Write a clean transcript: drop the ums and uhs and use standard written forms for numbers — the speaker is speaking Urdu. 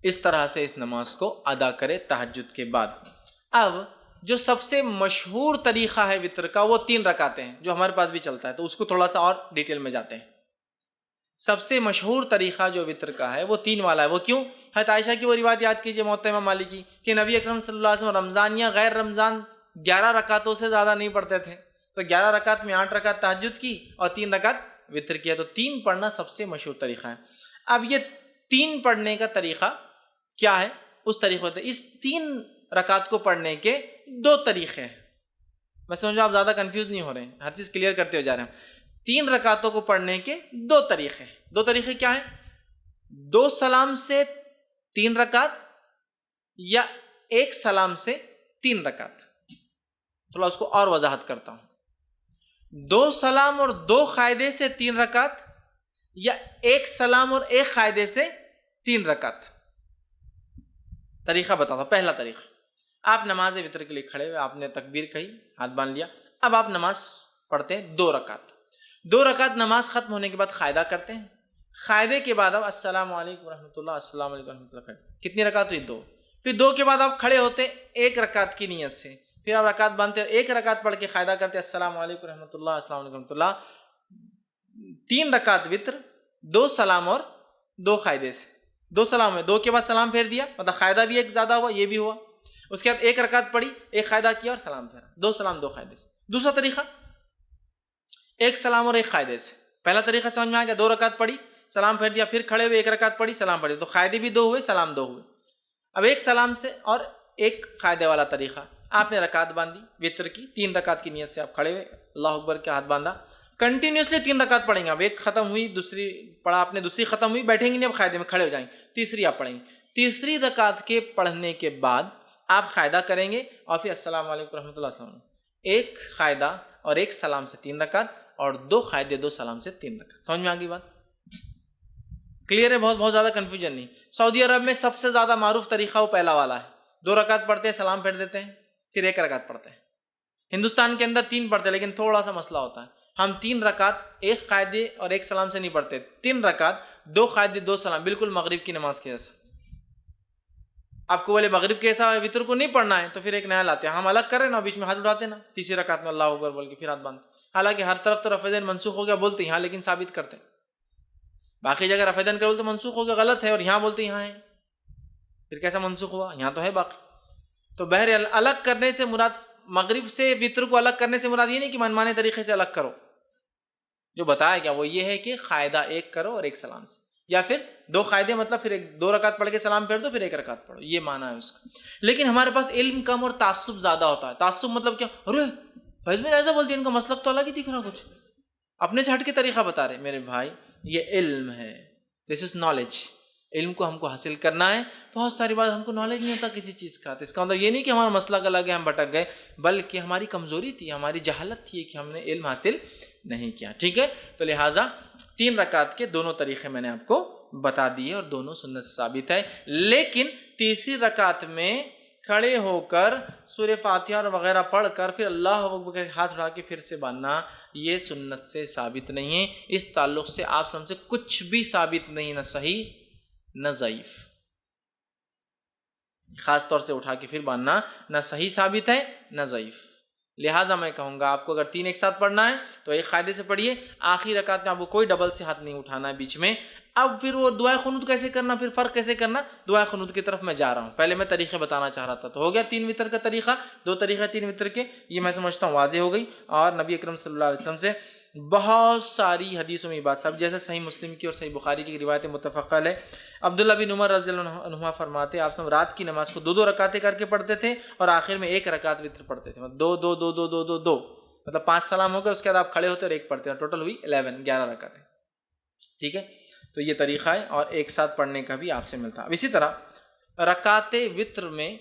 اس طرح سے اس نماز کو ادا کرے تہجد کے بعد۔ اب جو سب سے مشہور طریقہ ہے وطر کا وہ 3 رکعتیں ہیں، جو ہمارے پاس بھی چلتا ہے، تو اس کو تھوڑا سا اور ڈیٹیل میں جاتے ہیں۔ سب سے مشہور طریقہ جو وطر کا ہے وہ 3 والا ہے۔ وہ کیوں؟ حضرت عائشہ کی وہ روایت یاد کیجئے موطا امام مالک کی کہ نبی اکرم صلی اللہ علیہ وسلم رمضان یا غیر رمضان 11 رکعتوں سے زیادہ نہیں پڑھتے تھے، تو 11 رکعت میں 8 رکعت تہجد کی اور 3 رکعت وطر کیا، تو 3 پڑھنا سب سے مشہور طریقہ ہے۔ اب یہ 3 پڑھنے کا طریقہ کیا ہے؟ اس طریقے سے اس 3 رکعت کو پڑھنے کے 2 طریقے ہیں۔ میں سمجھو آپ زیادہ کنفیوز نہیں ہو رہے ہیں، ہر چیز کلیئر کرتے ہوئے جا رہے ہیں۔ 3 رکعتوں کو پڑھنے کے 2 طریقے ہیں۔ 2 طریقے کیا ہیں؟ 2 سلام سے 3 رکعت یا 1 سلام سے 3 رکعت۔ تھوڑا اس کو اور وضاحت کرتا ہوں۔ 2 سلام اور 2 قاعدے سے 3 رکعت یا 1 سلام اور 1 قاعدے سے 3 رکعت۔ طریقہ بتاتا ہوں۔ پہلا طریقہ، آپ نماز وطر کے لیے کھڑے ہوئے، آپ نے تکبیر کہی، ہاتھ باندھ لیا، اب آپ نماز پڑھتے ہیں 2 رکعت۔ 2 رکعت نماز ختم ہونے کے بعد قاعدہ کرتے ہیں، قاعدے کے بعد آپ السلام علیکم ورحمۃ اللہ، السلام علیکم ورحمۃ اللہ کرتے ہیں۔ کتنی رکعت ہوئی؟ 2۔ پھر 2 کے بعد آپ کھڑے ہوتے 1 رکعت کی نیت سے، پھر آپ رکعت باندھتے ہیں، 1 رکعت پڑھ کے قاعدہ کرتے السلام علیکم ورحمۃ اللہ، السلام علیکم ورحمۃ اللہ۔ 3 رکعت وطر، 2 سلام اور 2 قاعدے سے۔ 2 سلام ہے، 2 کے بعد سلام پھیر دیا، مطلب قاعدہ بھی ایک زیادہ ہوا، یہ بھی ہوا۔ اس کے بعد 1 رکعت پڑھی، 1 قاعدہ کیا اور سلام پھیرا، 2 سلام 2 قاعدے سے۔ دوسرا طریقہ 1 سلام اور 1 قاعدے سے۔ پہلا طریقہ سمجھ میں آ گیا، 2 رکعت پڑھی، سلام پھیر دیا، پھر کھڑے ہوئے 1 رکعت پڑھی، سلام پڑھی، تو قاعدے بھی 2 ہوئے، سلام 2 ہوئے۔ اب 1 سلام سے اور 1 قاعدے والا طریقہ، آپ نے رکعت باندھی وطر کی، 3 رکعت کی نیت سے آپ کھڑے ہوئے، اللہ اکبر کے ہاتھ باندھا، کنٹینیوسلی 3 رکعت پڑھیں گے۔ اب 1 ختم ہوئی، دوسری پڑھا آپ نے، دوسری ختم ہوئی، بیٹھیں گے نہیں، اب قاعدے میں کھڑے ہو جائیں گے، تیسری آپ پڑھیں گے۔ تیسری رکعت کے پڑھنے کے بعد آپ قاعدہ کریں گے اور پھر السلام علیکم ورحمۃ اللہ، السلام علیکم، 1 قاعدہ اور 1 سلام سے 3 رکعت، اور 2 قاعدے 2 سلام سے 3 رکعت۔ سمجھ میں آ گئی بات؟ کلیئر ہے؟ بہت زیادہ کنفیوژن نہیں۔ سعودی عرب میں سب سے زیادہ معروف طریقہ وہ پہلا والا ہے، 2 رکعت پڑھتے ہیں، سلام پھیر دیتے ہیں، پھر 1 رکعت پڑھتے ہیں۔ ہندوستان کے اندر 3 پڑھتے ہیں، لیکن تھوڑا سا مسئلہ ہوتا ہے، ہم 3 رکعت 1 قاعدے اور 1 سلام سے نہیں پڑھتے، 3 رکعت 2 قاعدے 2 سلام، بالکل مغرب کی نماز کے جیسا۔ آپ کو بولے مغرب کیسا ہے، وطر کو نہیں پڑھنا ہے، تو پھر ایک نیا لاتے ہیں، ہم الگ کر رہے ہیں نا، بیچ میں ہاتھ اٹھاتے ہیں نا، تیسری رکعت میں اللہ اکبر بول کے پھر ہاتھ باندھتے، حالانکہ ہر طرف تو رفع دین منسوخ ہو گیا بولتے ہیں یہاں، لیکن ثابت کرتے ہیں۔ باقی جگہ رفع دین کا بولتے منسوخ ہو گیا، غلط ہے، اور یہاں بولتے یہاں ہے، پھر کیسا منسوخ ہوا؟ یہاں تو ہے باقی۔ تو بہرحال الگ کرنے سے مراد، مغرب سے وطر کو الگ کرنے سے مراد یہ نہیں کہ منمانے طریقے سے الگ کرو، جو بتایا گیا وہ یہ ہے کہ قاعدہ 1 کرو اور 1 سلام سے، یا پھر 2 قاعدے، مطلب پھر 2 رکعت پڑھ کے سلام پھیر دو، پھر 1 رکعت پڑھو، یہ معنی ہے اس کا۔ لیکن ہمارے پاس علم کم اور تعصب زیادہ ہوتا ہے۔ تعصب مطلب کیا؟ ارے فیض میں ایسا بولتی ہے، ان کا مسلک تو الگ ہی دکھ رہا، کچھ اپنے سے ہٹ کے طریقہ بتا رہے۔ میرے بھائی یہ علم ہے، دس از نالج۔ علم کو ہم کو حاصل کرنا ہے، بہت ساری بات ہم کو نالج نہیں ہوتا کسی چیز کا، تو اس کا مطلب یہ نہیں کہ ہمارا مسلک الگ ہے ہم بھٹک گئے، بلکہ ہماری کمزوری تھی، ہماری جہالت تھی کہ ہم نے علم حاصل نہیں کیا، ٹھیک ہے؟ تو لہٰذا 3 رکعت کے دونوں طریقے میں نے آپ کو بتا دیے اور دونوں سنت سے ثابت ہے۔ لیکن تیسری رکعت میں کھڑے ہو کر سورہ فاتحہ اور وغیرہ پڑھ کر پھر اللہ اکبر کے ہاتھ اٹھا کے پھر سے باندھنا، یہ سنت سے ثابت نہیں ہے۔ اس تعلق سے آپ سب سے کچھ بھی ثابت نہیں، نہ صحیح نہ ضعیف۔ خاص طور سے اٹھا کے پھر باندھنا نہ صحیح ثابت ہے نہ ضعیف۔ لہٰذا میں کہوں گا آپ کو اگر 3 ایک ساتھ پڑھنا ہے تو 1 قاعدے سے پڑھیے، آخری رکعت میں آپ کو کوئی ڈبل سے ہاتھ نہیں اٹھانا ہے بیچ میں۔ اب پھر وہ دعائے قنوت کیسے کرنا، پھر فرق کیسے کرنا، دعائے قنوت کی طرف میں جا رہا ہوں۔ پہلے میں طریقے بتانا چاہ رہا تھا، تو ہو گیا 3 وطر کا طریقہ، 2 طریقے 3 وطر کے، یہ میں سمجھتا ہوں واضح ہو گئی۔ اور نبی اکرم صلی اللہ علیہ وسلم سے بہت ساری حدیثوں میں یہ بات سب، جیسے صحیح مسلم کی اور صحیح بخاری کی روایت متفق علیہ، عبداللہ بن عمر رضی اللہ عنہما فرماتے آپ سب رات کی نماز کو 2 رکعتیں کر کے پڑھتے تھے اور آخر میں 1 رکعت وطر پڑھتے تھے، مطلب 2 2 2 2 2 2 2، مطلب 5 سلام ہو گئے، اس کے بعد آپ کھڑے ہوتے اور 1 پڑھتے ہیں، ٹوٹل ہوئی 11 رکعتیں، ٹھیک ہے؟ تو یہ طریقہ ہے، اور ایک ساتھ پڑھنے کا بھی آپ سے ملتا ہے۔ اسی طرح رکعت وطر میں